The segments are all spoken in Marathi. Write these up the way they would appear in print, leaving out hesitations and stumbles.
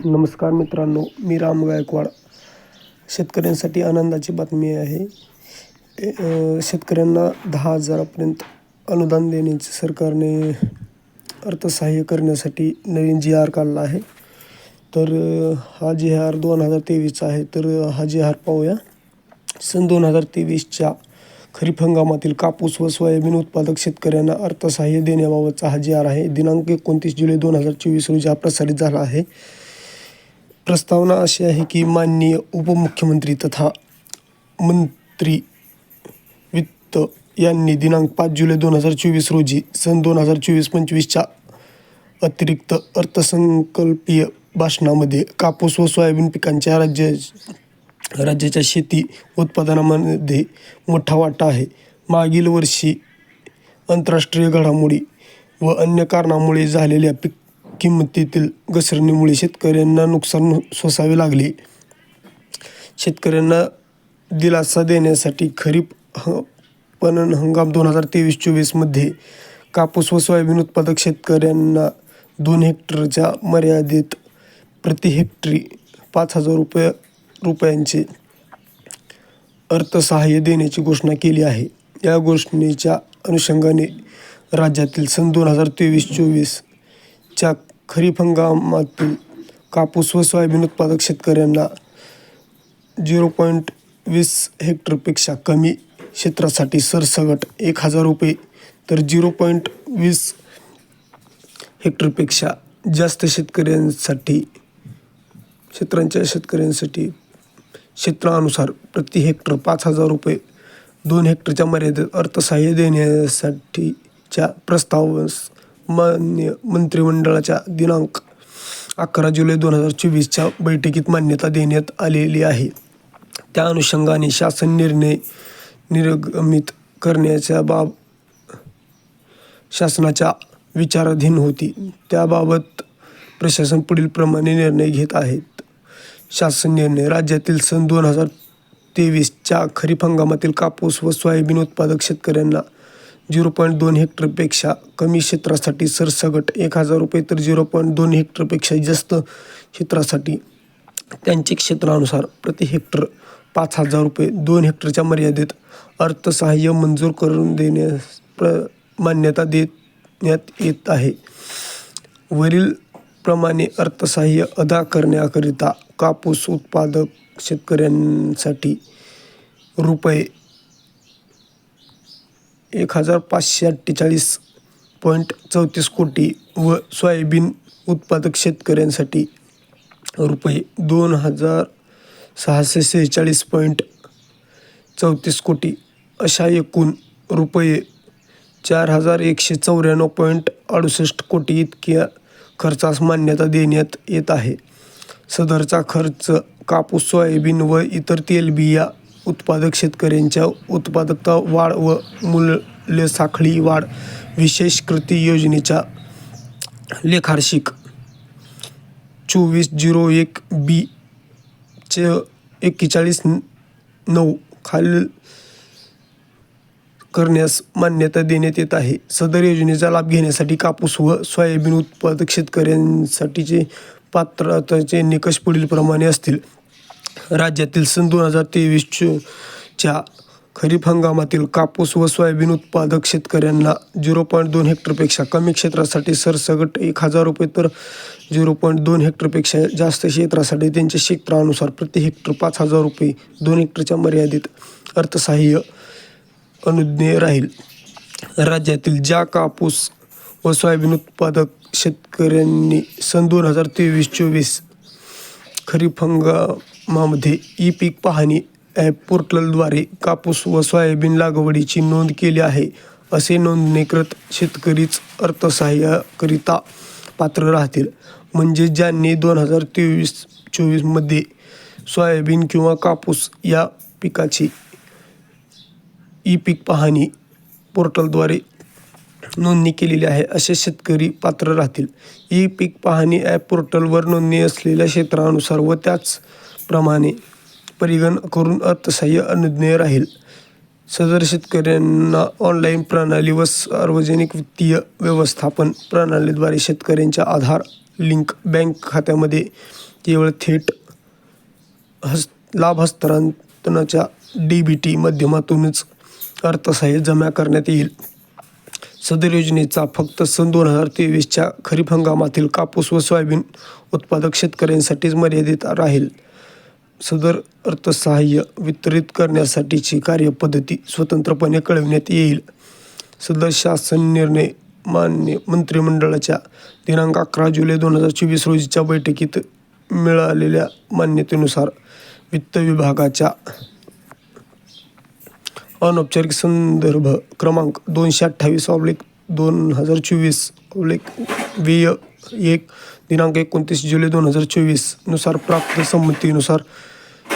नमस्कार मित्रांनो, मी राम गायकवाड. शेतकऱ्यांसाठी आनंदाची बातमी आहे. शेतकऱ्यांना 10,000पर्यंत अनुदान देण्याचे सरकारने अर्थसहाय्य करण्यासाठी नवीन जी.आर. काढला आहे. तर हा जी.आर. 2023चा आहे. तर हा जी.आर. पाहूया. सन 2023च्या खरीप हंगामातील कापूस व सोयाबीन उत्पादक शेतकऱ्यांना अर्थसहाय्य देण्याबाबतचा हा जी.आर. आहे. दिनांक 29 जुलै 2024 रोजी हा प्रसारित झाला आहे. प्रस्तावना अशी आहे की माननीय उपमुख्यमंत्री तथा मंत्री वित्त यांनी दिनांक 5 जुलै 2024 रोजी सन 2024-25च्या अतिरिक्त अर्थसंकल्पीय भाषणामध्ये कापूस व सोयाबीन पिकांच्या राज्याच्या शेती उत्पादनामध्ये मोठा वाटा आहे. मागील वर्षी आंतरराष्ट्रीय घडामोडी व अन्य कारणामुळे झालेल्या पीक किंमतीतील घसरणीमुळे शेतकऱ्यांना नुकसान सोसावे लागले. शेतकऱ्यांना दिलासा देण्यासाठी खरीप पणन हंगाम 2023-24 मध्ये कापूस व सोयाबीन उत्पादक शेतकऱ्यांना 2 हेक्टरच्या मर्यादेत प्रति हेक्टरी 5,000 रुपयांचे अर्थसहाय्य देण्याची घोषणा केली आहे. या घोषणेच्या अनुषंगाने राज्यातील सन 2023-24 च्या खरीप हंगामातील कापूस व सोयाबीन उत्पादक शेतकऱ्यांना 0.20 हेक्टरपेक्षा कमी क्षेत्रासाठी सरसगट 1,000 रुपये, तर 0.20 हेक्टरपेक्षा जास्त शेतकऱ्यांसाठी क्षेत्रानुसार प्रति हेक्टर 5,000 रुपये, 2 हेक्टरच्या मर्यादेत अर्थसहाय्य देण्यासाठीच्या प्रस्तावास मान्य मंत्रिमंडळाच्या दिनांक 11 जुलै 2024च्या बैठकीत मान्यता देण्यात आलेली आहे. त्या अनुषंगाने शासन निर्णय निर्गमित करण्याच्या बाब शासनाच्या विचाराधीन होती. त्याबाबत प्रशासन पुढील प्रमाणे निर्णय घेत आहेत. शासन निर्णय. राज्यातील सन 2023च्या खरीप हंगामातील कापूस व सोयाबीन उत्पादक शेतकऱ्यांना 0.2 हेक्टरपेक्षा कमी क्षेत्रासाठी सरसगट 1,000 रुपये, तर 0.2 हेक्टरपेक्षा जास्त क्षेत्रासाठी त्यांचे क्षेत्रानुसार प्रति हेक्टर 5,000 रुपये, 2 हेक्टरच्या मर्यादेत अर्थसहाय्य मंजूर करून देण्यास मान्यता देण्यात येत आहे. वरील प्रमाणे अर्थसहाय्य अदा करण्याकरिता कापूस उत्पादक शेतकऱ्यांसाठी रुपये 1,548.34 कोटी व सोयाबीन उत्पादक शेतकऱ्यांसाठी रुपये 2,646.34 कोटी अशा एकूण रुपये 4,194.68 कोटी इतक्या खर्चास मान्यता देण्यात येत आहे. सदरचा खर्च कापूस, सोयाबीन व इतर तेलबिया उत्पादक शेतकऱ्यांच्या उत्पादकता वाढ व मूल्यसाखळी वाढ विशेष कृती योजनेच्या लेखार्षिक 2401B चे 41.9 खालील करण्यास मान्यता देण्यात येत आहे. सदर योजनेचा लाभ घेण्यासाठी कापूस व सोयाबीन उत्पादक शेतकऱ्यांसाठीचे पात्रतेचे निकष पुढील प्रमाणे असतील. राज्यातील सन 2023च्या खरीप हंगामातील कापूस व सोयाबीन उत्पादक शेतकऱ्यांना 0.2 हेक्टरपेक्षा कमी क्षेत्रासाठी सरसगट 1,000 रुपये, तर 0.2 हेक्टरपेक्षा जास्त क्षेत्रासाठी त्यांच्या क्षेत्रानुसार प्रति हेक्टर 5,000 रुपये, 2 हेक्टरच्या मर्यादेत अर्थसहाय्य अनुज्ञेय राहील. राज्यातील ज्या कापूस व सोयाबीन उत्पादक शेतकऱ्यांनी सन 2023-24 खरीप हंगामामध्ये ई-पीक पाहणी ॲप पोर्टलद्वारे कापूस व सोयाबीन लागवडीची नोंद केली आहे, असे नोंदणीकृत शेतकरीच अर्थसहाय्याकरिता पात्र राहतील. म्हणजे ज्यांनी 2023-24 मध्ये सोयाबीन किंवा कापूस या पिकाची ई-पीक पाहणी पोर्टलद्वारे नोंदणी केलेली आहे, असे शेतकरी पात्र राहतील. ई-पीक पाहणी ॲप पोर्टलवर नोंदणी असलेल्या क्षेत्रानुसार व त्याचप्रमाणे परिगण करून अर्थसहाय्य अनुज्ञेय राहील. सदर शेतकऱ्यांना ऑनलाईन प्रणाली व सार्वजनिक वित्तीय व्यवस्थापन प्रणालीद्वारे शेतकऱ्यांच्या आधार लिंक बँक खात्यामध्ये केवळ थेट लाभ हस्तांतरणाच्या DBT माध्यमातूनच अर्थसहाय्य जमा करण्यात येईल. सदर योजनेचा फक्त सन 2023च्या खरीप हंगामातील कापूस व सोयाबीन उत्पादक शेतकऱ्यांसाठीच मर्यादित राहील. सदर अर्थसहाय्य वितरित करण्यासाठीची कार्यपद्धती स्वतंत्रपणे कळविण्यात येईल. सदर शासन निर्णय मान्य मंत्रिमंडळाच्या दिनांक 11 जुलै 2024 रोजीच्या बैठकीत मिळालेल्या मान्यतेनुसार वित्त विभागाच्या अनौपचारिक संदर्भ क्रमांक 228/2024/VY1 दिनांक 29 जुलै 2024 नुसार प्राप्त संमतीनुसार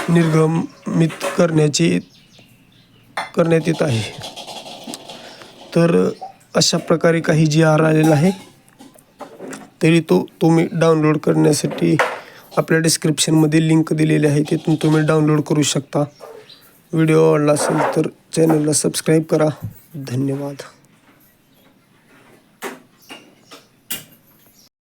निर्गमित करण्यात येत आहे. तर अशा प्रकारे काही GR आलेला आहे. तरी तो तुम्ही डाउनलोड करण्यासाठी आपल्या डिस्क्रिप्शनमध्ये लिंक दिलेली आहे, तिथून तुम्ही डाउनलोड करू शकता. व्हिडिओ आवडला असेल तर चॅनलला सबस्क्राईब करा. धन्यवाद.